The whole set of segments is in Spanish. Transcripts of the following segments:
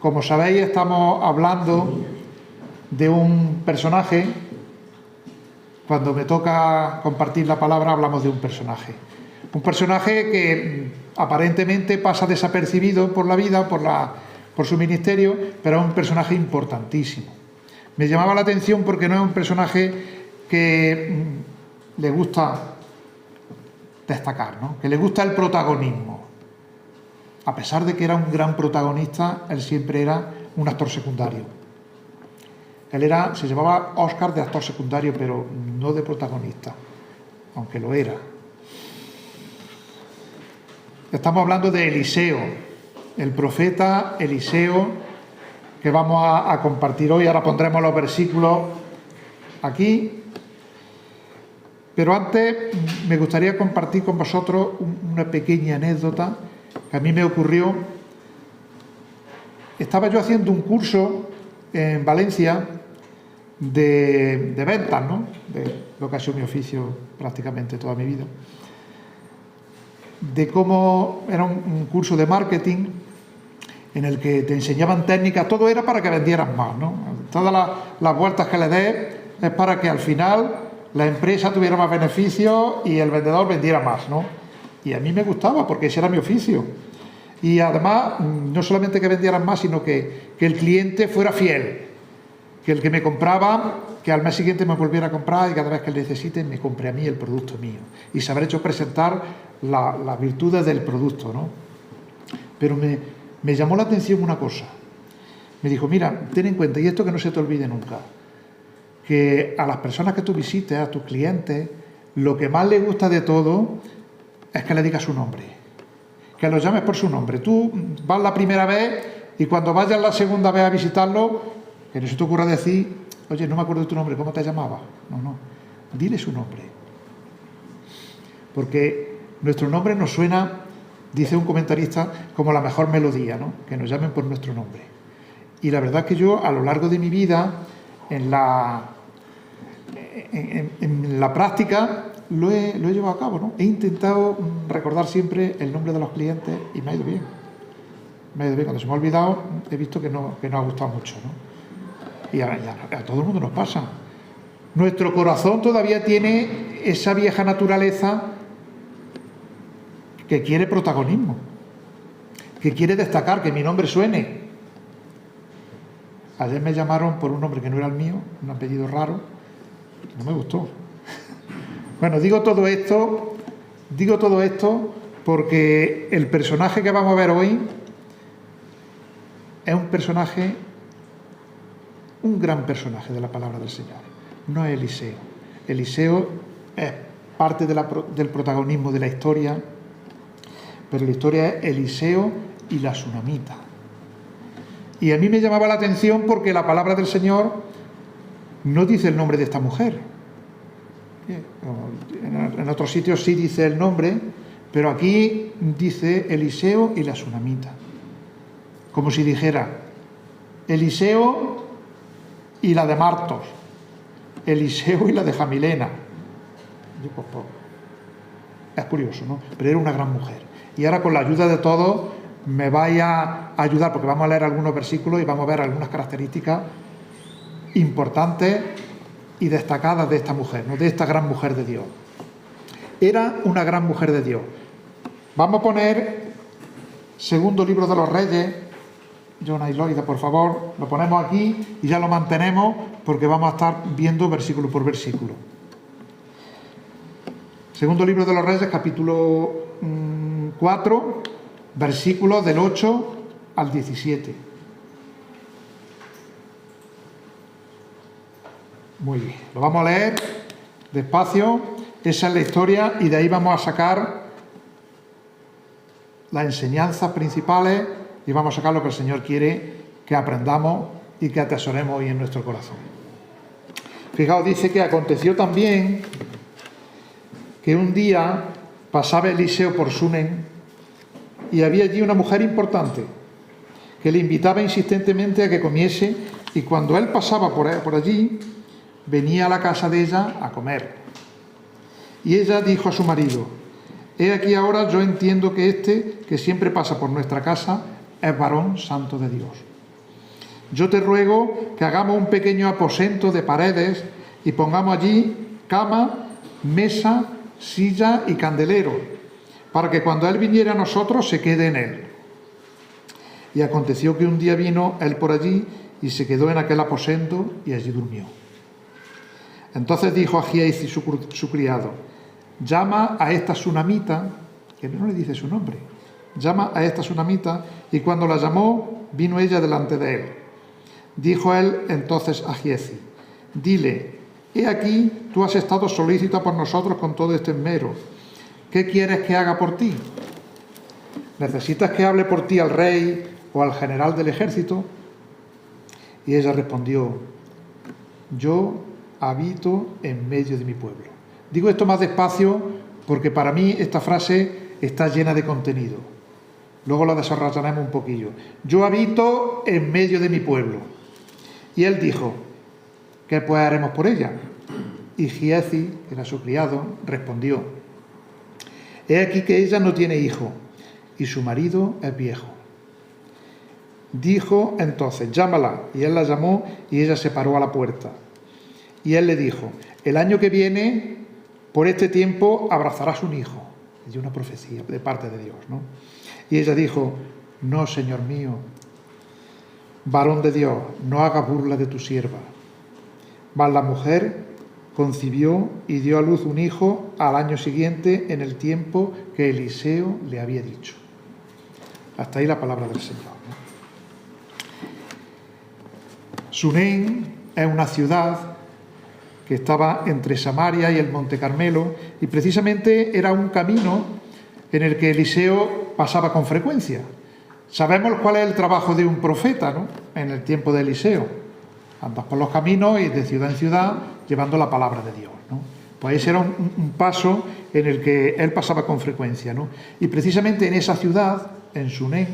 Como sabéis, estamos hablando de un personaje. Cuando me toca compartir la palabra, hablamos de un personaje. Un personaje que aparentemente pasa desapercibido por la vida, por su ministerio, pero es un personaje importantísimo. Me llamaba la atención porque no es un personaje que le gusta destacar, ¿no? Que le gusta el protagonismo. A pesar de que era un gran protagonista, él siempre era un actor secundario. Él se llamaba Oscar de actor secundario, pero no de protagonista, aunque lo era. Estamos hablando de Eliseo, el profeta Eliseo, que vamos a compartir hoy. Ahora pondremos los versículos aquí. Pero antes me gustaría compartir con vosotros una pequeña anécdota que a mí me ocurrió. Estaba yo haciendo un curso en Valencia de ventas, ¿no? De lo que ha sido mi oficio prácticamente toda mi vida. De cómo era un curso de marketing en el que te enseñaban técnicas. Todo era para que vendieras más, ¿no? Todas las vueltas que le des es para que al final la empresa tuviera más beneficios y el vendedor vendiera más, ¿no? Y a mí me gustaba porque ese era mi oficio. Y además, no solamente que vendieran más, sino que el cliente fuera fiel. Que el que me compraba, que al mes siguiente me volviera a comprar y cada vez que él necesite me compre a mí el producto mío. Y saber hecho presentar las virtudes del producto, ¿no? Pero me llamó la atención una cosa. Me dijo, mira, ten en cuenta, y esto que no se te olvide nunca, que a las personas que tú visites, a tus clientes, lo que más les gusta de todo es que le digas su nombre, que los llames por su nombre. Tú vas la primera vez y cuando vayas la segunda vez a visitarlo, que no se te ocurra decir, oye, no me acuerdo de tu nombre, ¿cómo te llamabas? No, dile su nombre. Porque nuestro nombre nos suena, dice un comentarista, como la mejor melodía, ¿no? Que nos llamen por nuestro nombre. Y la verdad es que yo, a lo largo de mi vida, en la práctica, lo he llevado a cabo, ¿no? He intentado recordar siempre el nombre de los clientes y me ha ido bien. Cuando se me ha olvidado, he visto que no ha gustado mucho, ¿no? Y a todo el mundo nos pasa. Nuestro corazón todavía tiene esa vieja naturaleza que quiere protagonismo, que quiere destacar, que mi nombre suene. Ayer me llamaron por un nombre que no era el mío, un apellido raro, y no me gustó. Bueno, digo todo esto porque el personaje que vamos a ver hoy es un gran personaje de la palabra del Señor. No es Eliseo. Eliseo es parte del protagonismo de la historia, pero la historia es Eliseo y la Sunamita. Y a mí me llamaba la atención porque la palabra del Señor no dice el nombre de esta mujer. En otros sitios sí dice el nombre, pero aquí dice Eliseo y la Sunamita. Como si dijera Eliseo y la de Martos, Eliseo y la de Jamilena. Es curioso, ¿no? Pero era una gran mujer. Y ahora, con la ayuda de todos, me vais a ayudar, porque vamos a leer algunos versículos y vamos a ver algunas características importantes y destacadas de esta mujer, ¿no? De esta gran mujer de Dios. Era una gran mujer de Dios. Vamos a poner Segundo Libro de los Reyes. Jonah y Loida, por favor, lo ponemos aquí y ya lo mantenemos porque vamos a estar viendo versículo por versículo. Segundo Libro de los Reyes, capítulo 4, versículos del 8 al 17. Muy bien, lo vamos a leer despacio. Esa es la historia y de ahí vamos a sacar las enseñanzas principales y vamos a sacar lo que el Señor quiere que aprendamos y que atesoremos hoy en nuestro corazón. Fijaos, dice que aconteció también que un día pasaba Eliseo por Sunem y había allí una mujer importante que le invitaba insistentemente a que comiese, y cuando él pasaba por allí, venía a la casa de ella a comer. Y ella dijo a su marido: he aquí ahora yo entiendo que este, que siempre pasa por nuestra casa, es varón santo de Dios. yo te ruego que hagamos un pequeño aposento de paredes y pongamos allí cama, mesa, silla y candelero, para que cuando él viniera a nosotros se quede en él. Y aconteció que un día vino él por allí y se quedó en aquel aposento y allí durmió. Entonces dijo a Giezi su criado: llama a esta sunamita, que no le dice su nombre, llama a esta sunamita, y cuando la llamó, vino ella delante de él. Dijo él entonces a Giezi: dile, he aquí, tú has estado solícita por nosotros con todo este esmero. ¿Qué quieres que haga por ti? ¿Necesitas que hable por ti al rey o al general del ejército? Y ella respondió: yo habito en medio de mi pueblo. Digo esto más despacio porque para mí esta frase está llena de contenido. Luego la desarrollaremos un poquillo. Yo habito en medio de mi pueblo. Y él dijo: ¿qué pues haremos por ella? Y Giezi, que era su criado, respondió: he aquí que ella no tiene hijo y su marido es viejo. Dijo entonces: llámala. Y él la llamó y ella se paró a la puerta. Y él le dijo: el año que viene, por este tiempo, abrazarás un hijo. Y una profecía de parte de Dios, ¿no? Y ella dijo: no, Señor mío, varón de Dios, no hagas burla de tu sierva. Mas la mujer concibió y dio a luz un hijo al año siguiente, en el tiempo que Eliseo le había dicho. Hasta ahí la palabra del Señor, ¿no? Sunem es una ciudad que estaba entre Samaria y el Monte Carmelo, y precisamente era un camino en el que Eliseo pasaba con frecuencia. Sabemos cuál es el trabajo de un profeta, ¿no?, en el tiempo de Eliseo. Andas por los caminos y de ciudad en ciudad llevando la palabra de Dios, ¿no? Pues ese era un paso en el que él pasaba con frecuencia, ¿no? Y precisamente en esa ciudad, en Sunem,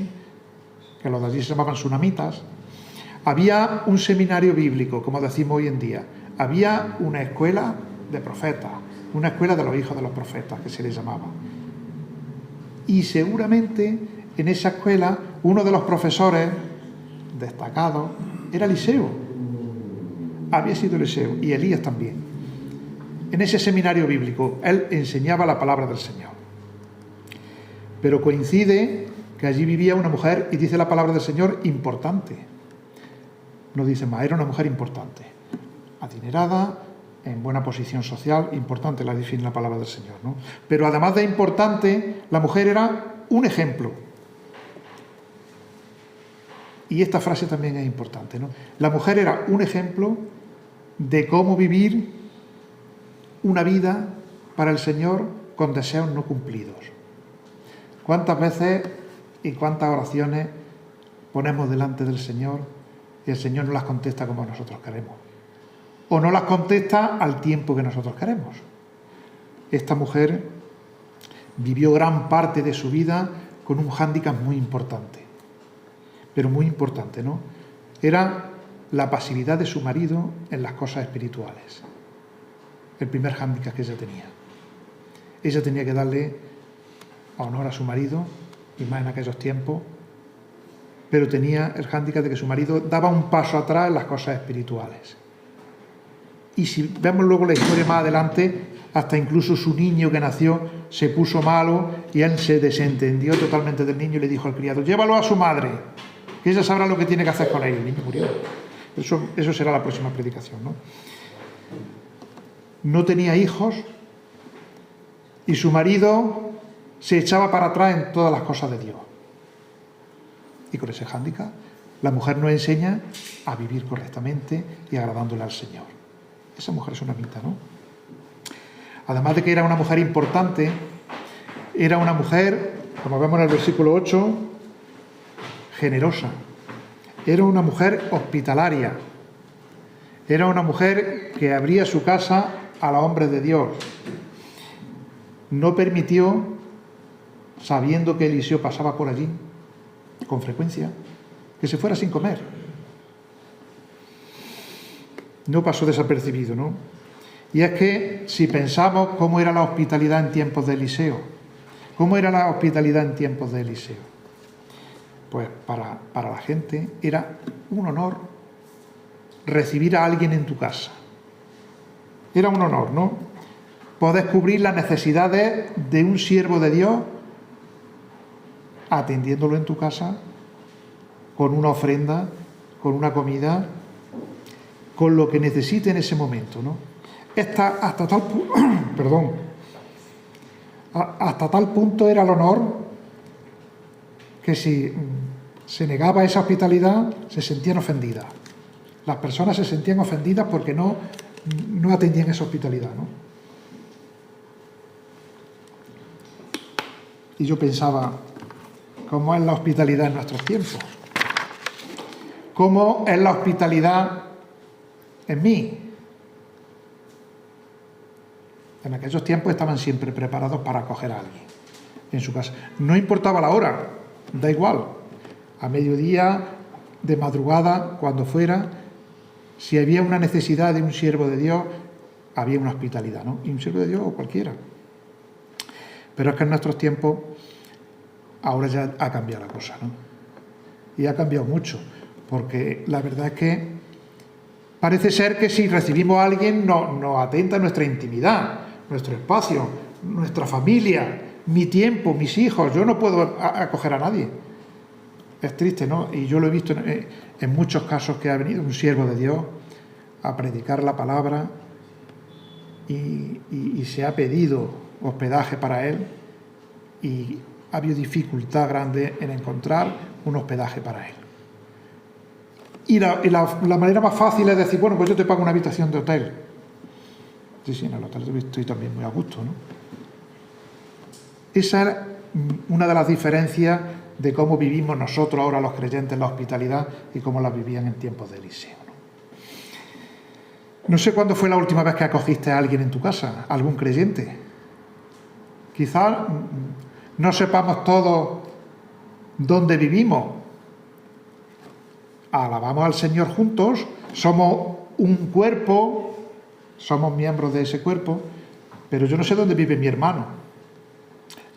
que los de allí se llamaban sunamitas, había un seminario bíblico, como decimos hoy en día. Había una escuela de profetas, una escuela de los hijos de los profetas, que se les llamaba. Y seguramente en esa escuela uno de los profesores destacados era Eliseo. Había sido Eliseo, y Elías también. En ese seminario bíblico él enseñaba la palabra del Señor. Pero coincide que allí vivía una mujer, y dice la palabra del Señor, importante. No dice más, era una mujer importante, adinerada, en buena posición social, importante, la define la palabra del Señor, ¿no? Pero además de importante, la mujer era un ejemplo. Y esta frase también es importante, ¿no? La mujer era un ejemplo de cómo vivir una vida para el Señor con deseos no cumplidos. ¿Cuántas veces y cuántas oraciones ponemos delante del Señor y el Señor no las contesta como nosotros queremos? O no las contesta al tiempo que nosotros queremos. Esta mujer vivió gran parte de su vida con un hándicap muy importante, pero muy importante, ¿no? Era la pasividad de su marido en las cosas espirituales. El primer hándicap que ella tenía. Ella tenía que darle honor a su marido, y más en aquellos tiempos, pero tenía el hándicap de que su marido daba un paso atrás en las cosas espirituales. Y si vemos luego la historia más adelante, hasta incluso su niño que nació se puso malo y él se desentendió totalmente del niño y le dijo al criado: llévalo a su madre, que ella sabrá lo que tiene que hacer con él. El niño murió. Eso será la próxima predicación, ¿no? No tenía hijos y su marido se echaba para atrás en todas las cosas de Dios. Y con ese hándicap, la mujer nos enseña a vivir correctamente y agradándole al Señor. Esa mujer es una mitad, ¿no? Además de que era una mujer importante, era una mujer, como vemos en el versículo 8, generosa. Era una mujer hospitalaria. Era una mujer que abría su casa a los hombres de Dios. No permitió, sabiendo que Eliseo pasaba por allí con frecuencia, que se fuera sin comer. No pasó desapercibido, ¿no? Y es que si pensamos cómo era la hospitalidad en tiempos de Eliseo, cómo era la hospitalidad en tiempos de Eliseo. pues para la gente era un honor recibir a alguien en tu casa. Era un honor, ¿no? Poder cubrir las necesidades de un siervo de Dios atendiéndolo en tu casa con una ofrenda, con una comida, con lo que necesite en ese momento, ¿no? Hasta tal punto era el honor que si se negaba esa hospitalidad se sentían ofendidas. Las personas se sentían ofendidas porque no atendían esa hospitalidad, ¿no? Y yo pensaba, ¿cómo es la hospitalidad en nuestros tiempos? ¿Cómo es la hospitalidad en mí? En aquellos tiempos estaban siempre preparados para acoger a alguien en su casa. No importaba la hora, da igual. A mediodía, de madrugada, cuando fuera, si había una necesidad de un siervo de Dios, había una hospitalidad, ¿no? Y un siervo de Dios o cualquiera. Pero es que en nuestros tiempos ahora ya ha cambiado la cosa, ¿no? Y ha cambiado mucho, porque la verdad es que parece ser que si recibimos a alguien nos atenta nuestra intimidad, nuestro espacio, nuestra familia, mi tiempo, mis hijos. Yo no puedo acoger a nadie. Es triste, ¿no? Y yo lo he visto en muchos casos que ha venido un siervo de Dios a predicar la palabra y se ha pedido hospedaje para él y ha habido dificultad grande en encontrar un hospedaje para él. Y la manera más fácil es decir, bueno, pues yo te pago una habitación de hotel. Sí, en el hotel estoy también muy a gusto, ¿no? Esa es una de las diferencias de cómo vivimos nosotros ahora los creyentes la hospitalidad y cómo la vivían en tiempos de Eliseo, ¿no? No sé cuándo fue la última vez que acogiste a alguien en tu casa, algún creyente. Quizás no sepamos todos dónde vivimos. Alabamos al Señor juntos, somos un cuerpo, somos miembros de ese cuerpo, pero yo no sé dónde vive mi hermano.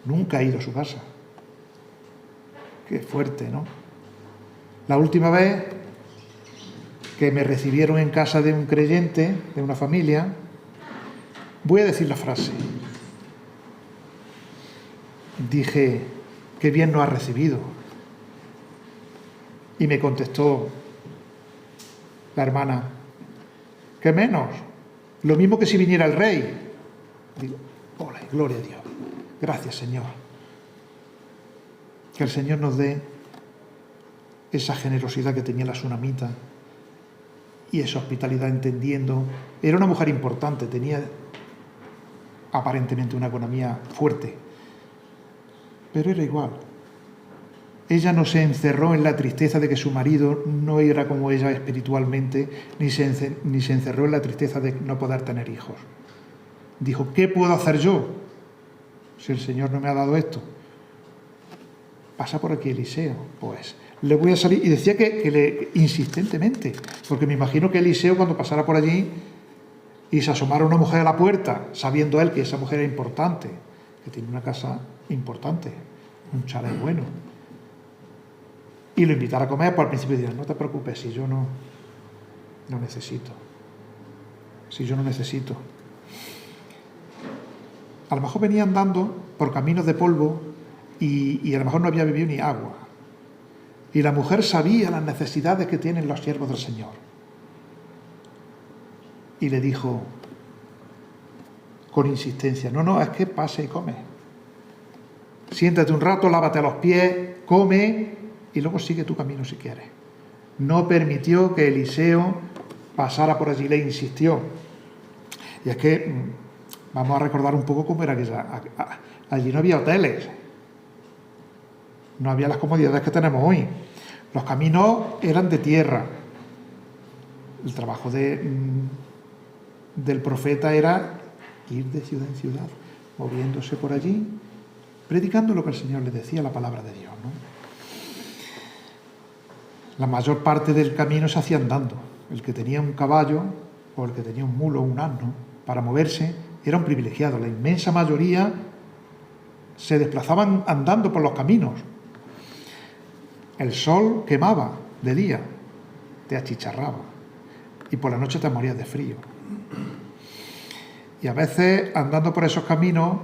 Nunca he ido a su casa. Qué fuerte, ¿no? La última vez que me recibieron en casa de un creyente, de una familia, voy a decir la frase. Dije, qué bien nos ha recibido. Y me contestó la hermana, ¿qué menos? Lo mismo que si viniera el rey. Digo, hola, gloria a Dios. Gracias, Señor. Que el Señor nos dé esa generosidad que tenía la tsunamita y esa hospitalidad entendiendo. Era una mujer importante, tenía aparentemente una economía fuerte, pero era igual. Ella no se encerró en la tristeza de que su marido no era como ella espiritualmente, ni se encerró en la tristeza de no poder tener hijos. Dijo, ¿qué puedo hacer yo si el Señor no me ha dado esto? Pasa por aquí Eliseo, pues le voy a salir. Y decía que insistentemente, porque me imagino que Eliseo cuando pasara por allí y se asomara una mujer a la puerta, sabiendo él que esa mujer era importante, que tiene una casa importante, un chalet bueno, y lo invitara a comer, pues al principio diría, no te preocupes, si yo no necesito. Si yo no necesito. A lo mejor venía andando por caminos de polvo y a lo mejor no había bebido ni agua. Y la mujer sabía las necesidades que tienen los siervos del Señor. Y le dijo con insistencia, no, es que pase y come. Siéntate un rato, lávate los pies, come y luego sigue tu camino si quieres. No permitió que Eliseo pasara por allí, le insistió. Y es que vamos a recordar un poco cómo era aquella. Allí no había hoteles, no había las comodidades que tenemos hoy. Los caminos eran de tierra. El trabajo del profeta era ir de ciudad en ciudad, moviéndose por allí, predicando lo que el Señor le decía, la palabra de Dios, ¿no? La mayor parte del camino se hacía andando. El que tenía un caballo o el que tenía un mulo o un asno para moverse era un privilegiado. La inmensa mayoría se desplazaban andando por los caminos. El sol quemaba de día, te achicharraba, y por la noche te morías de frío. Y a veces, andando por esos caminos,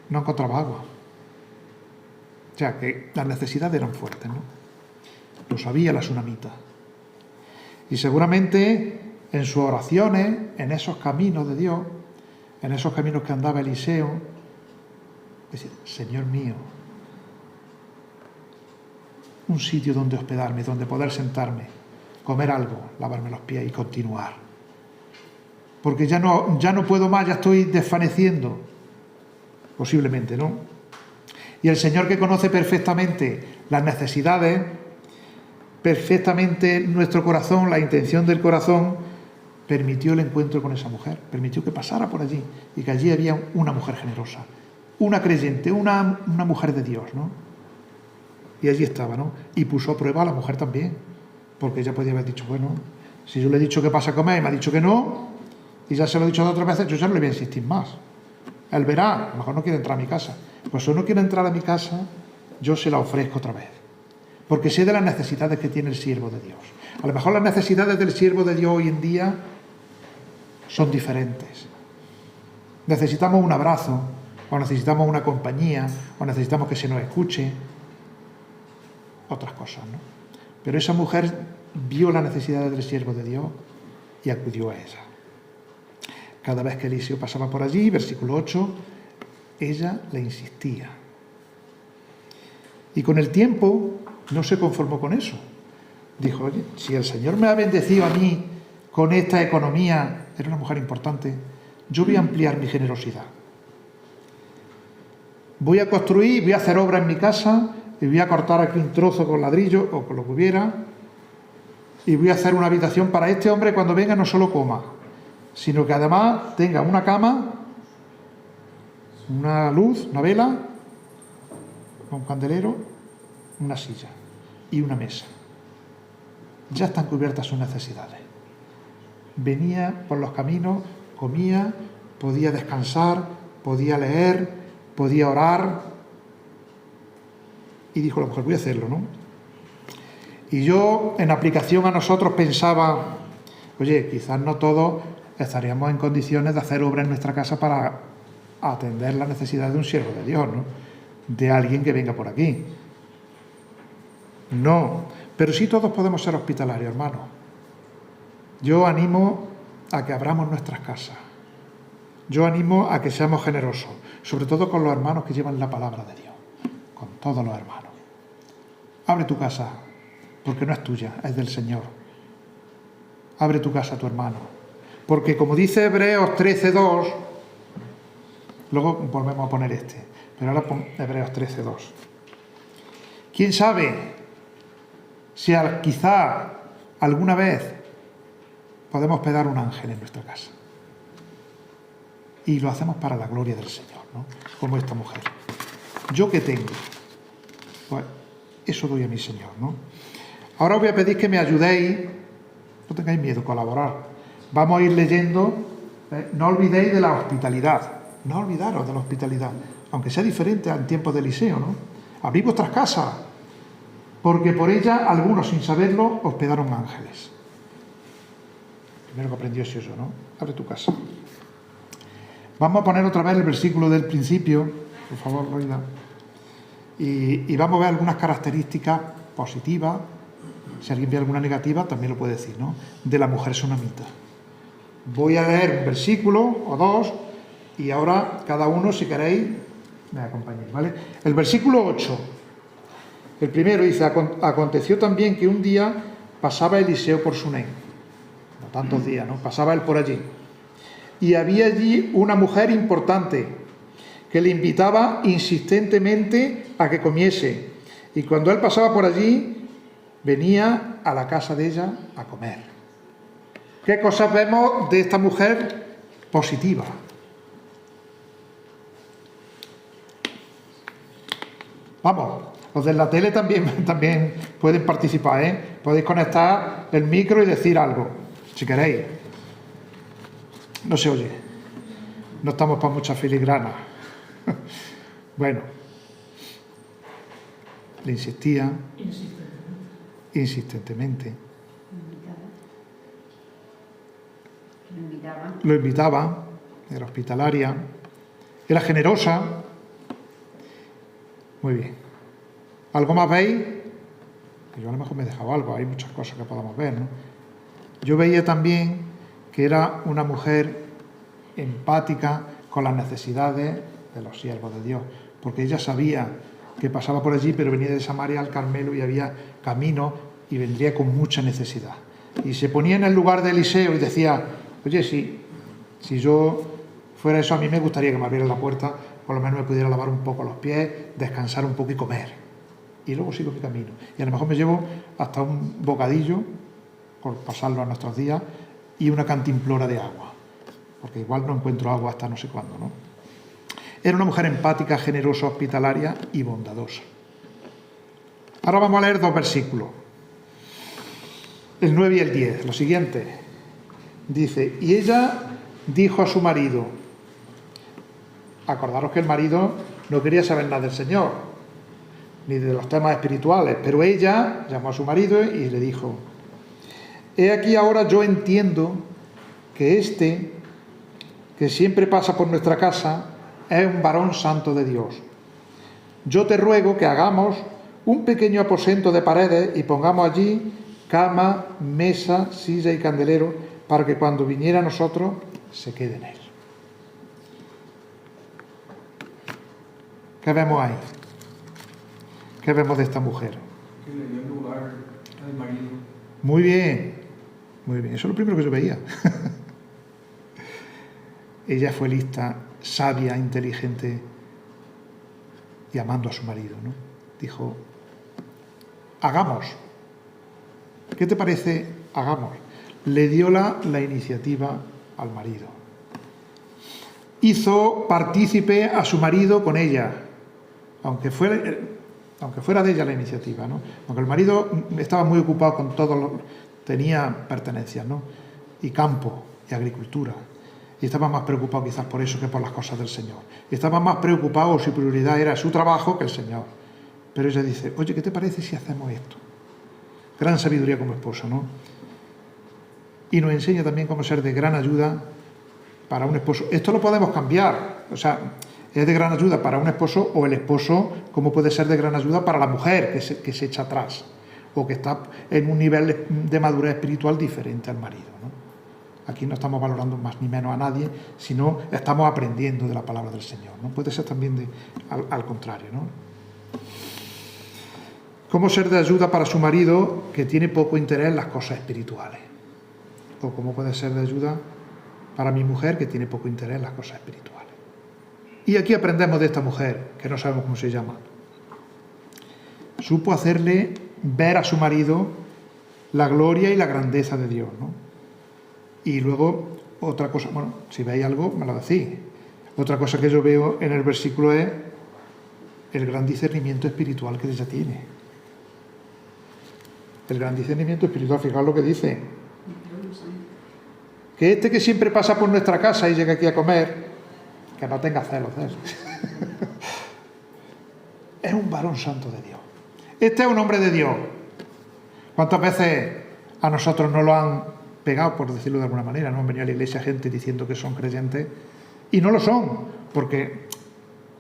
no encontraba agua. O sea, que las necesidades eran fuertes, ¿no? Lo sabía la tsunamita. Y seguramente en sus oraciones, en esos caminos de Dios, en esos caminos que andaba Eliseo, decía, Señor mío, un sitio donde hospedarme, donde poder sentarme, comer algo, lavarme los pies y continuar. Porque ya no puedo más, ya estoy desvaneciendo. Posiblemente, ¿no? Y el Señor, que conoce perfectamente las necesidades, perfectamente nuestro corazón, la intención del corazón, permitió el encuentro con esa mujer, permitió que pasara por allí y que allí había una mujer generosa, una creyente, una mujer de Dios, ¿no? Y allí estaba, ¿no? Y puso a prueba a la mujer también, porque ella podía haber dicho, bueno, si yo le he dicho que pasa a comer y me ha dicho que no, y ya se lo he dicho otras veces, yo ya no le voy a insistir más. Él verá, a lo mejor no quiere entrar a mi casa. Pues si no quiere entrar a mi casa, yo se la ofrezco otra vez. Porque sé de las necesidades que tiene el siervo de Dios. A lo mejor las necesidades del siervo de Dios hoy en día son diferentes. Necesitamos un abrazo, o necesitamos una compañía, o necesitamos que se nos escuche, otras cosas, ¿no? Pero esa mujer vio las necesidades del siervo de Dios y acudió a ella. Cada vez que Eliseo pasaba por allí, versículo 8, ella le insistía. Y con el tiempo no se conformó con eso. Dijo, oye, si el Señor me ha bendecido a mí con esta economía, era una mujer importante, yo voy a ampliar mi generosidad. Voy a construir, voy a hacer obra en mi casa, y voy a cortar aquí un trozo con ladrillo o con lo que hubiera, y voy a hacer una habitación para este hombre cuando venga no solo coma, sino que además tenga una cama, una luz, una vela, un candelero, una silla y una mesa. Ya están cubiertas sus necesidades. Venía por los caminos, comía, podía descansar, podía leer, podía orar. Y dijo la mujer, voy a hacerlo, ¿no? Y yo, en aplicación a nosotros, pensaba, oye, quizás no todos estaríamos en condiciones de hacer obra en nuestra casa para atender las necesidades de un siervo de Dios, ¿no? De alguien que venga por aquí. No, pero sí todos podemos ser hospitalarios, hermanos. Yo animo a que abramos nuestras casas. Yo animo a que seamos generosos, sobre todo con los hermanos que llevan la palabra de Dios, con todos los hermanos. Abre tu casa, porque no es tuya, es del Señor. Abre tu casa a tu hermano. Porque como dice Hebreos 13:2, luego volvemos a poner pero ahora pon Hebreos 13:2. ¿Quién sabe si quizá alguna vez podemos hospedar un ángel en nuestra casa? Y lo hacemos para la gloria del Señor, ¿no? Como esta mujer. ¿Yo qué tengo? Pues eso doy a mi Señor, ¿no? Ahora os voy a pedir que me ayudéis, no tengáis miedo, colaborar. Vamos a ir leyendo, no olvidéis de la hospitalidad, no olvidaros de la hospitalidad, aunque sea diferente en tiempos de Eliseo, ¿no? Abrid vuestras casas, porque por ella algunos, sin saberlo, hospedaron ángeles. Primero que aprendió es eso, ¿no? Abre tu casa. Vamos a poner otra vez el versículo del principio, por favor, Loida. Y vamos a ver algunas características positivas. Si alguien ve alguna negativa, también lo puede decir, ¿no? De la mujer tsunamita. Voy a leer un versículo o dos y ahora cada uno, si queréis, me acompañéis, ¿vale? El versículo 8, el primero dice, aconteció también que un día pasaba Eliseo por Sunem, no tantos días, ¿no? Pasaba él por allí. Y había allí una mujer importante que le invitaba insistentemente a que comiese. Y cuando él pasaba por allí, venía a la casa de ella a comer. ¿Qué cosas vemos de esta mujer positiva? Vamos, los de la tele también pueden participar, ¿eh? Podéis conectar el micro y decir algo, si queréis. No se oye. No estamos para mucha filigrana. Bueno. le insistía insistentemente. Lo invitaba, era hospitalaria, era generosa. Muy bien. ¿Algo más veis? Yo a lo mejor me he dejado algo, hay muchas cosas que podamos ver, ¿no? Yo veía también que era una mujer empática con las necesidades de los siervos de Dios, porque ella sabía que pasaba por allí, pero venía de Samaria al Carmelo y había camino y vendría con mucha necesidad. Y se ponía en el lugar de Eliseo y decía: oye, si yo fuera eso, a mí me gustaría que me abrieran la puerta, por lo menos me pudiera lavar un poco los pies, descansar un poco y comer. Y luego sigo mi camino. Y a lo mejor me llevo hasta un bocadillo, por pasarlo a nuestros días, y una cantimplora de agua, porque igual no encuentro agua hasta no sé cuándo, ¿no? Era una mujer empática, generosa, hospitalaria y bondadosa. Ahora vamos a leer 2 versículos, el 9 y el 10, lo siguiente. Dice: y ella dijo a su marido, acordaros que el marido no quería saber nada del Señor, ni de los temas espirituales, pero ella llamó a su marido y le dijo: he aquí ahora yo entiendo que este, que siempre pasa por nuestra casa, es un varón santo de Dios. Yo te ruego que hagamos un pequeño aposento de paredes y pongamos allí cama, mesa, silla y candelero, para que cuando viniera a nosotros se quede en él. ¿Qué vemos ahí? ¿Qué vemos de esta mujer? Que le dio lugar al marido. Muy bien, muy bien. Eso es lo primero que yo veía. Ella fue lista, sabia, inteligente y amando a su marido, ¿no? Dijo: hagamos. ¿Qué te parece? Hagamos. Le dio la iniciativa al marido. Hizo partícipe a su marido con ella, aunque fuera de ella la iniciativa, ¿no? Aunque el marido estaba muy ocupado con todo, tenía pertenencias, ¿no? Y campo y agricultura. Y estaba más preocupado quizás por eso que por las cosas del Señor. Y estaba más preocupado, su prioridad era su trabajo que el Señor. Pero ella dice: oye, ¿qué te parece si hacemos esto? Gran sabiduría como esposo, ¿no? Y nos enseña también cómo ser de gran ayuda para un esposo. Esto lo podemos cambiar, o sea, es de gran ayuda para un esposo, o el esposo cómo puede ser de gran ayuda para la mujer que se echa atrás o que está en un nivel de madurez espiritual diferente al marido, ¿no? Aquí no estamos valorando más ni menos a nadie, sino estamos aprendiendo de la palabra del Señor, ¿no? Puede ser también al contrario, ¿no? Cómo ser de ayuda para su marido que tiene poco interés en las cosas espirituales. O cómo puede ser de ayuda para mi mujer que tiene poco interés en las cosas espirituales. Y aquí aprendemos de esta mujer, que no sabemos cómo se llama. Supo hacerle ver a su marido la gloria y la grandeza de Dios, ¿no? Y luego, otra cosa, bueno, si veis algo, me lo decís. Otra cosa que yo veo en el versículo es el gran discernimiento espiritual que ella tiene. El gran discernimiento espiritual, fijaos lo que dice. Que este que siempre pasa por nuestra casa y llega aquí a comer, que no tenga celos de eso. Es un varón santo de Dios. Este es un hombre de Dios. ¿Cuántas veces a nosotros nos lo han pegado, por decirlo de alguna manera? No han venido a la iglesia gente diciendo que son creyentes y no lo son, porque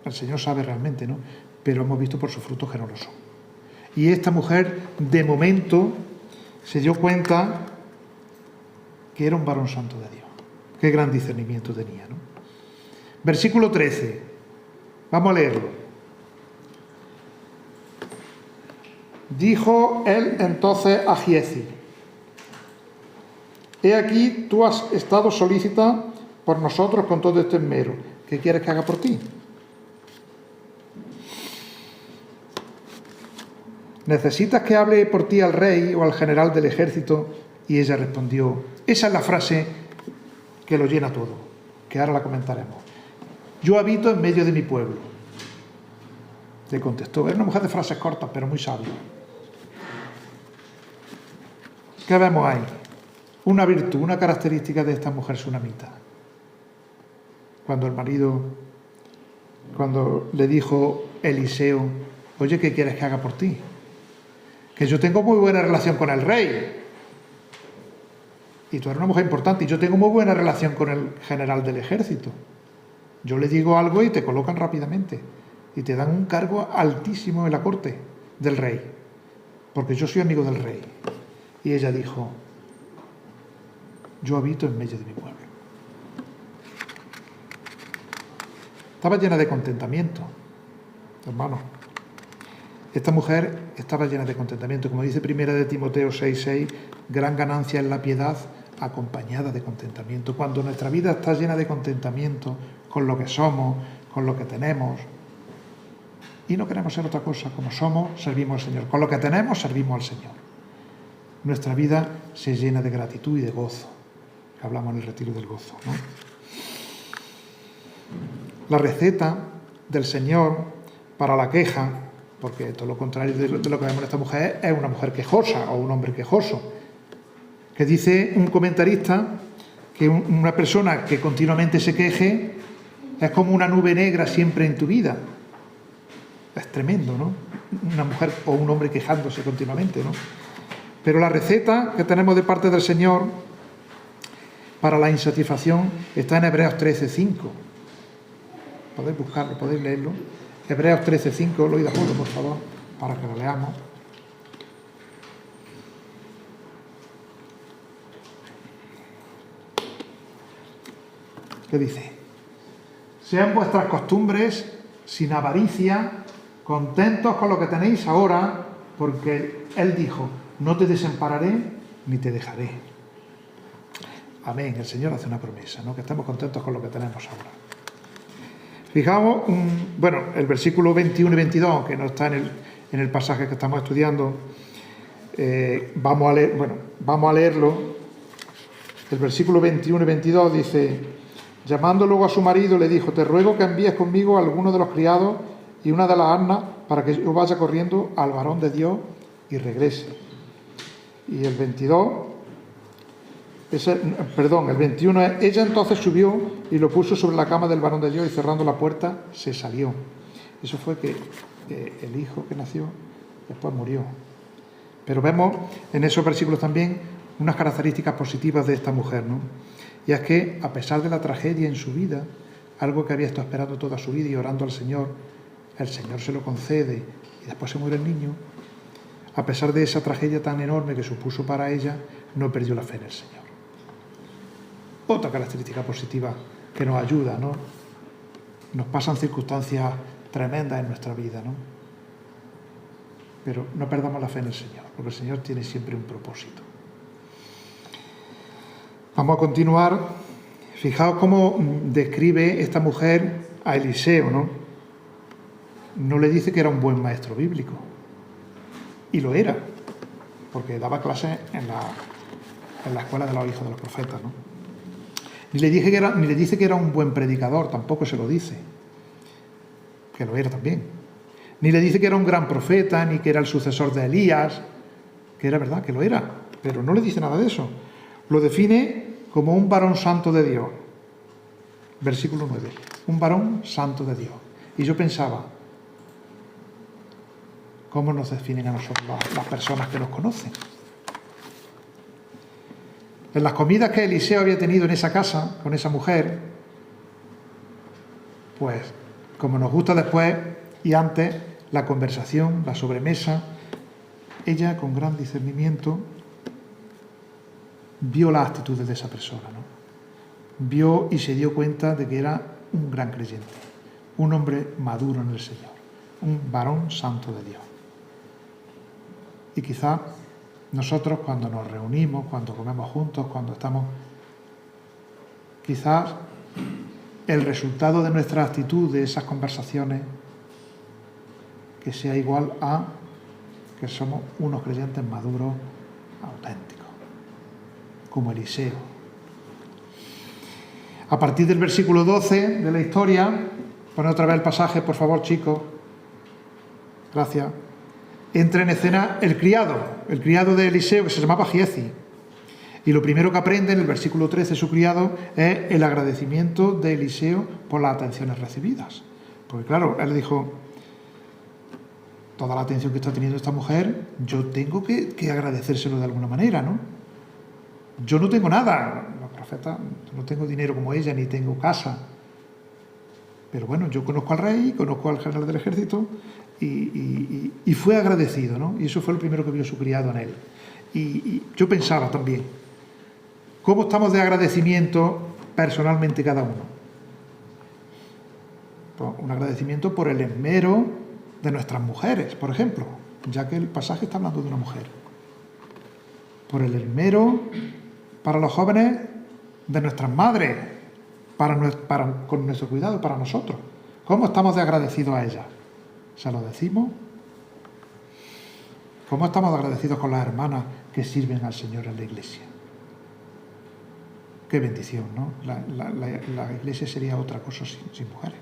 el Señor sabe realmente, ¿no? Pero hemos visto por sus frutos que no lo son. Y esta mujer, de momento, se dio cuenta que era un varón santo de Dios. Qué gran discernimiento tenía, ¿no? Versículo 13. Vamos a leerlo. Dijo él entonces a Giezi: he aquí, tú has estado solícita por nosotros con todo este esmero. ¿Qué quieres que haga por ti? ¿Necesitas que hable por ti al rey o al general del ejército? Y ella respondió, esa es la frase que lo llena todo, que ahora la comentaremos: yo habito en medio de mi pueblo. Le contestó. Era una mujer de frases cortas, pero muy sabia. ¿Qué vemos ahí? Una virtud, una característica de esta mujer sunamita. Cuando el marido, cuando le dijo Eliseo oye, ¿qué quieres que haga por ti? Que yo tengo muy buena relación con el rey. Y tú eres una mujer importante y yo tengo muy buena relación con el general del ejército. Yo le digo algo y te colocan rápidamente. Y te dan un cargo altísimo en la corte del rey. Porque yo soy amigo del rey. Y ella dijo, yo habito en medio de mi pueblo. Estaba llena de contentamiento, hermano. Esta mujer estaba llena de contentamiento. Como dice 1 de Timoteo 6:6, gran ganancia es la piedad acompañada de contentamiento. Cuando nuestra vida está llena de contentamiento con lo que somos, con lo que tenemos, y no queremos ser otra cosa, como somos, servimos al Señor. Con lo que tenemos, servimos al Señor. Nuestra vida se llena de gratitud y de gozo. Hablamos en el retiro del gozo, ¿no? La receta del Señor para la queja, porque todo lo contrario de lo que vemos en esta mujer es una mujer quejosa o un hombre quejoso, que dice un comentarista que una persona que continuamente se queje es como una nube negra siempre en tu vida. Es tremendo, ¿no? Una mujer o un hombre quejándose continuamente, ¿no? Pero la receta que tenemos de parte del Señor para la insatisfacción está en Hebreos 13:5. Podéis buscarlo, podéis leerlo. Hebreos 13:5, lo oído junto, por favor, para que lo leamos. ¿Qué dice? Sean vuestras costumbres sin avaricia, contentos con lo que tenéis ahora, porque Él dijo, no te desampararé ni te dejaré. Amén. El Señor hace una promesa, ¿no? Que estemos contentos con lo que tenemos ahora. Fijaos, el versículo 21 y 22, que no está en el pasaje que estamos estudiando, vamos a leerlo. El versículo 21 y 22 dice, llamando luego a su marido, le dijo, te ruego que envíes conmigo a alguno de los criados y una de las asnas para que yo vaya corriendo al varón de Dios y regrese. Y el 21 es, ella entonces subió y lo puso sobre la cama del varón de Dios y cerrando la puerta se salió. Eso fue que el hijo que nació después murió. Pero vemos en esos versículos también unas características positivas de esta mujer, ¿no? Y es que a pesar de la tragedia en su vida, algo que había estado esperando toda su vida y orando al Señor, el Señor se lo concede y después se muere el niño. A pesar de esa tragedia tan enorme que supuso para ella, no perdió la fe en el Señor. Otra característica positiva que nos ayuda, ¿no? Nos pasan circunstancias tremendas en nuestra vida, ¿no? Pero no perdamos la fe en el Señor, porque el Señor tiene siempre un propósito. Vamos a continuar. Fijaos cómo describe esta mujer a Eliseo, ¿no? No le dice que era un buen maestro bíblico. Y lo era, porque daba clases en la escuela de los hijos de los profetas, ¿no? Ni le dice que era un buen predicador, tampoco se lo dice, que lo era también. Ni le dice que era un gran profeta, ni que era el sucesor de Elías, que era verdad, que lo era, pero no le dice nada de eso. Lo define como un varón santo de Dios. Versículo 9, un varón santo de Dios. Y yo pensaba, ¿cómo nos definen a nosotros las personas que nos conocen? En las comidas que Eliseo había tenido en esa casa, con esa mujer, pues, como nos gusta después y antes, la conversación, la sobremesa, ella con gran discernimiento vio las actitudes de esa persona, ¿no? Vio y se dio cuenta de que era un gran creyente, un hombre maduro en el Señor, un varón santo de Dios. Y quizá nosotros cuando nos reunimos, cuando comemos juntos, cuando estamos, quizás el resultado de nuestra actitud, de esas conversaciones, que sea igual a que somos unos creyentes maduros, auténticos, como Eliseo. A partir del versículo 12 de la historia, pone otra vez el pasaje, por favor, chicos. Gracias. Entra en escena el criado de Eliseo, que se llamaba Giezi. Y lo primero que aprende en el versículo 13 su criado es el agradecimiento de Eliseo por las atenciones recibidas. Porque claro, él dijo, toda la atención que está teniendo esta mujer, yo tengo que agradecérselo de alguna manera, ¿no? Yo no tengo nada, la profeta, no tengo dinero como ella, ni tengo casa. Pero bueno, yo conozco al rey, conozco al general del ejército y fue agradecido, ¿no? Y eso fue lo primero que vio su criado en él. Y yo pensaba también, ¿cómo estamos de agradecimiento personalmente cada uno? Pues un agradecimiento por el esmero de nuestras mujeres, por ejemplo, ya que el pasaje está hablando de una mujer. Por el esmero para los jóvenes de nuestras madres, con nuestro cuidado para nosotros. ¿Cómo estamos de agradecidos a ellas? ¿Se lo decimos? ¿Cómo estamos de agradecidos con las hermanas que sirven al Señor en la iglesia? Qué bendición, ¿no? La iglesia sería otra cosa sin mujeres.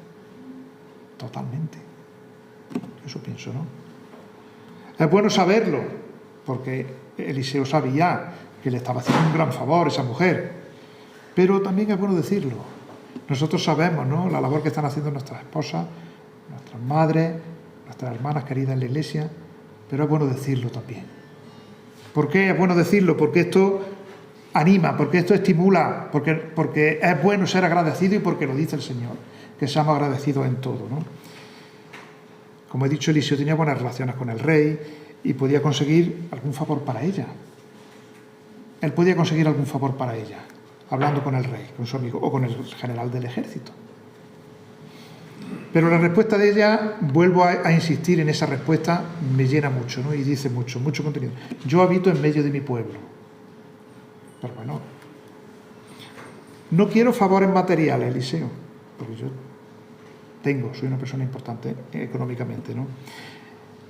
Totalmente. Eso pienso, ¿no? Es bueno saberlo, porque Eliseo sabía que le estaba haciendo un gran favor a esa mujer. Pero también es bueno decirlo. Nosotros sabemos, ¿no?, la labor que están haciendo nuestras esposas, nuestras madres, nuestras hermanas queridas en la iglesia, pero es bueno decirlo también. ¿Por qué es bueno decirlo? Porque esto anima, porque esto estimula, porque es bueno ser agradecido y porque lo dice el Señor, que seamos agradecidos en todo, ¿no? Como he dicho, Eliseo tenía buenas relaciones con el rey y podía conseguir algún favor para ella. Él podía conseguir algún favor para ella, hablando con el rey, con su amigo, o con el general del ejército. Pero la respuesta de ella, vuelvo a insistir en esa respuesta, me llena mucho, ¿no? Y dice mucho contenido. Yo habito en medio de mi pueblo. Pero bueno, no quiero favores materiales, Eliseo, porque yo soy una persona importante económicamente, ¿no?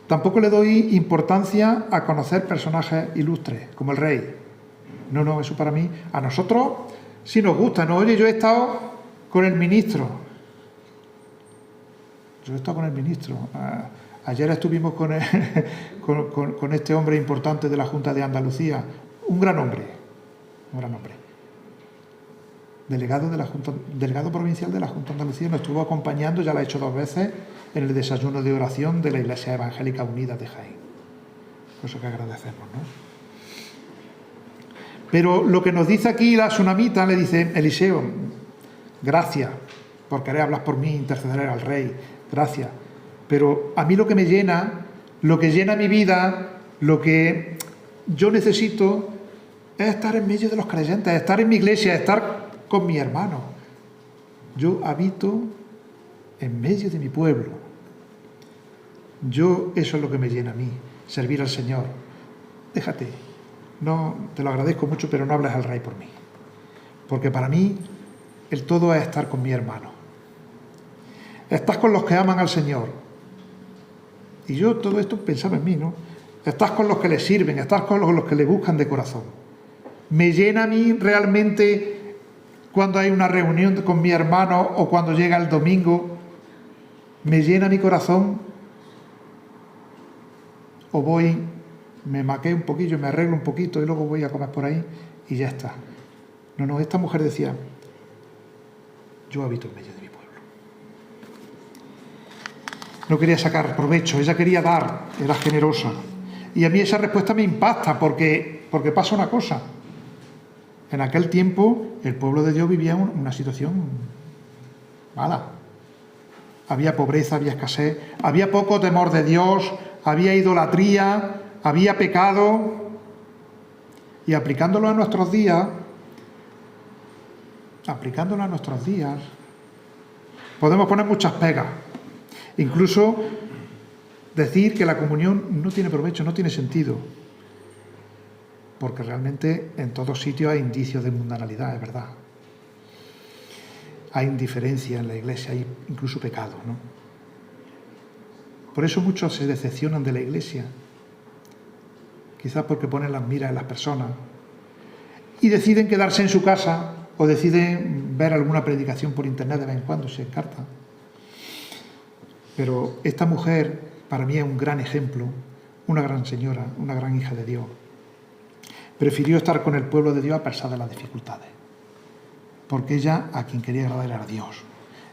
Tampoco le doy importancia a conocer personajes ilustres, como el rey. No, eso para mí, a nosotros sí nos gusta, ¿no? Oye, yo he estado con el ministro. Ayer estuvimos con este hombre importante de la Junta de Andalucía, un gran hombre. Delegado provincial de la Junta de Andalucía, nos estuvo acompañando, ya lo ha hecho 2 veces, en el desayuno de oración de la Iglesia Evangélica Unida de Jaén. Cosa que agradecemos, ¿no? Pero lo que nos dice aquí la tsunamita, le dice: Eliseo, gracias por querer hablar por mí, interceder al rey, gracias. Pero a mí lo que me llena, lo que llena mi vida, lo que yo necesito es estar en medio de los creyentes, estar en mi iglesia, estar con mi hermano. Yo habito en medio de mi pueblo. Eso es lo que me llena a mí, servir al Señor. Déjate, no, te lo agradezco mucho, pero no hables al rey por mí. Porque para mí el todo es estar con mi hermano. Estás con los que aman al Señor. Y yo todo esto pensaba en mí, ¿no? Estás con los que le sirven, estás con los que le buscan de corazón. Me llena a mí realmente cuando hay una reunión con mi hermano o cuando llega el domingo. Me llena mi corazón. O voy, me maqueo un poquillo, me arreglo un poquito y luego voy a comer por ahí y ya está. No, esta mujer decía: yo habito en medio de mi pueblo. No quería sacar provecho, ella quería dar, era generosa. Y a mí esa respuesta me impacta porque pasa una cosa. En aquel tiempo el pueblo de Dios vivía una situación mala. Había pobreza, había escasez, había poco temor de Dios, había idolatría, había pecado. Y aplicándolo a nuestros días, podemos poner muchas pegas. Incluso decir que la comunión no tiene provecho, no tiene sentido. Porque realmente en todos sitios hay indicios de mundanalidad, es verdad. Hay indiferencia en la iglesia, hay incluso pecado, ¿no? Por eso muchos se decepcionan de la iglesia. Quizás porque ponen las miras en las personas y deciden quedarse en su casa o deciden ver alguna predicación por internet de vez en cuando, se encartan. Pero esta mujer para mí es un gran ejemplo, una gran señora, una gran hija de Dios. Prefirió estar con el pueblo de Dios a pesar de las dificultades, porque ella a quien quería agradar era a Dios.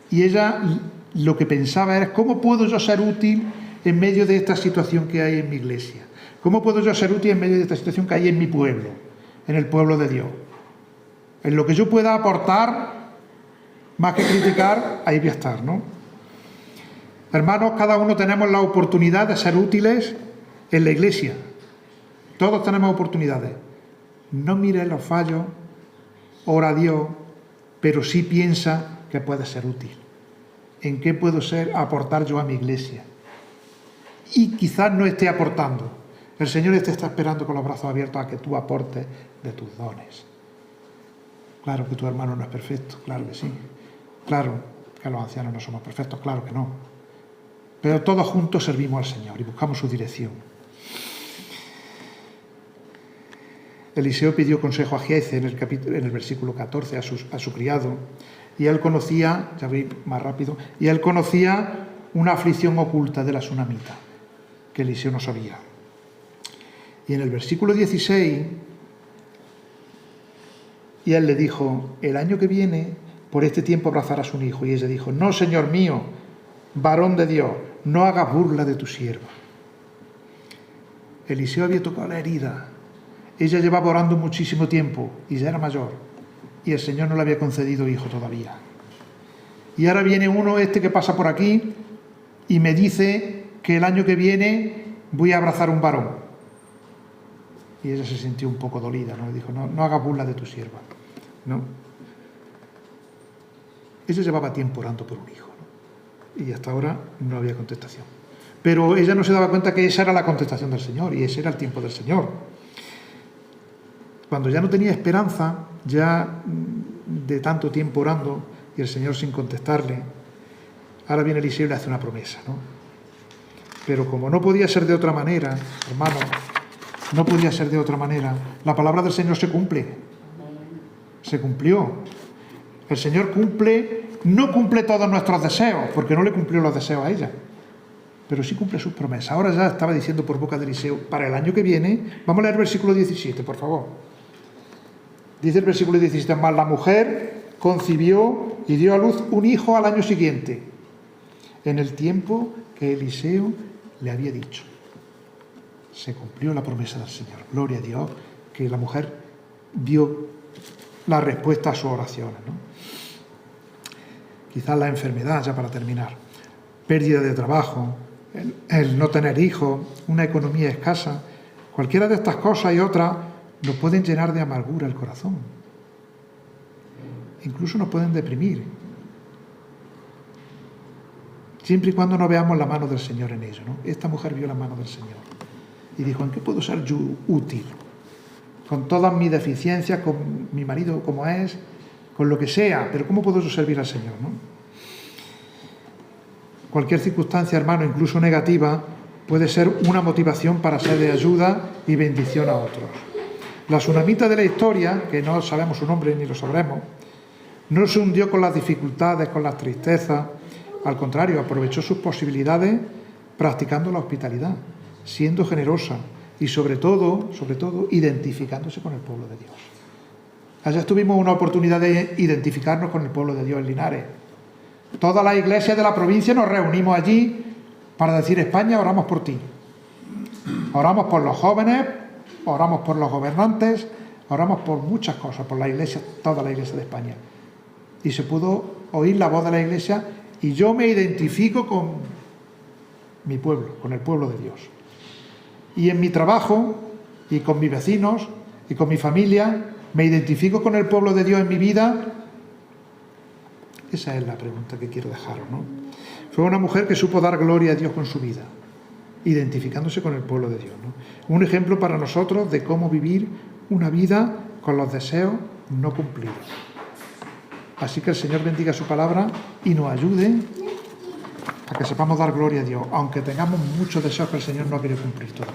Y ella lo que pensaba era: ¿cómo puedo yo ser útil en medio de esta situación que hay en mi iglesia? ¿Cómo puedo yo ser útil en medio de esta situación que hay en mi pueblo, en el pueblo de Dios? En lo que yo pueda aportar, más que criticar, ahí voy a estar, ¿no? Hermanos, cada uno tenemos la oportunidad de ser útiles en la iglesia. Todos tenemos oportunidades. No mires los fallos, ora a Dios, pero sí piensa que puedes ser útil. ¿En qué puedo aportar yo a mi iglesia? Y quizás no esté aportando. El Señor te está esperando con los brazos abiertos a que tú aportes de tus dones. Claro que tu hermano no es perfecto, claro que sí. Claro que los ancianos no somos perfectos, claro que no. Pero todos juntos servimos al Señor y buscamos su dirección. Eliseo pidió consejo a Giezi en el versículo 14 a su criado, y él conocía, ya veis más rápido, y él conocía una aflicción oculta de la sunamita, que Eliseo no sabía. Y en el versículo 16, y él le dijo, el año que viene, por este tiempo abrazarás un hijo. Y ella dijo, no, Señor mío, varón de Dios, no hagas burla de tu sierva. Eliseo había tocado la herida. Ella llevaba orando muchísimo tiempo y ya era mayor. Y el Señor no le había concedido hijo todavía. Y ahora viene uno que pasa por aquí y me dice que el año que viene voy a abrazar un varón. Y ella se sintió un poco dolida, ¿no? Le dijo, no hagas burla de tu sierva. ¿No? Ella llevaba tiempo orando por un hijo, ¿no? Y hasta ahora no había contestación. Pero ella no se daba cuenta que esa era la contestación del Señor y ese era el tiempo del Señor. Cuando ya no tenía esperanza, ya de tanto tiempo orando y el Señor sin contestarle, ahora viene Eliseo y le hace una promesa, ¿no? Pero como no podía ser de otra manera, hermano, no podía ser de otra manera, la palabra del Señor se cumple. Se cumplió. El Señor no cumple todos nuestros deseos, porque no le cumplió los deseos a ella, pero sí cumple sus promesas. Ahora ya estaba diciendo por boca de Eliseo, para el año que viene, vamos a leer el versículo 17, por favor. Dice el versículo 17, más la mujer concibió y dio a luz un hijo al año siguiente, en el tiempo que Eliseo le había dicho. Se cumplió la promesa del Señor. Gloria a Dios, que la mujer dio la respuesta a sus oraciones, ¿no? Quizás la enfermedad, ya para terminar, pérdida de trabajo, el no tener hijos, una economía escasa, cualquiera de estas cosas y otras nos pueden llenar de amargura el corazón. Incluso nos pueden deprimir. Siempre y cuando no veamos la mano del Señor en ello, ¿no? Esta mujer vio la mano del Señor y dijo, ¿en qué puedo ser yo útil? Con todas mis deficiencias, con mi marido como es, con lo que sea, pero ¿cómo puedo yo servir al Señor, no? Cualquier circunstancia, hermano, incluso negativa, puede ser una motivación para ser de ayuda y bendición a otros. La sunamita de la historia, que no sabemos su nombre ni lo sabremos, no se hundió con las dificultades, con las tristezas. Al contrario, aprovechó sus posibilidades practicando la hospitalidad, siendo generosa y sobre todo, identificándose con el pueblo de Dios. Allá tuvimos una oportunidad de identificarnos con el pueblo de Dios en Linares. Todas las iglesias de la provincia nos reunimos allí para decir, España, oramos por ti. Oramos por los jóvenes, oramos por los gobernantes, oramos por muchas cosas, por la iglesia, toda la iglesia de España. Y se pudo oír la voz de la iglesia y yo me identifico con mi pueblo, con el pueblo de Dios. Y en mi trabajo y con mis vecinos y con mi familia, ¿me identifico con el pueblo de Dios en mi vida? Esa es la pregunta que quiero dejaros, ¿no? Fue una mujer que supo dar gloria a Dios con su vida, identificándose con el pueblo de Dios, ¿no? Un ejemplo para nosotros de cómo vivir una vida con los deseos no cumplidos. Así que el Señor bendiga su palabra y nos ayude a que sepamos dar gloria a Dios, aunque tengamos muchos deseos que el Señor no quiere cumplir todos.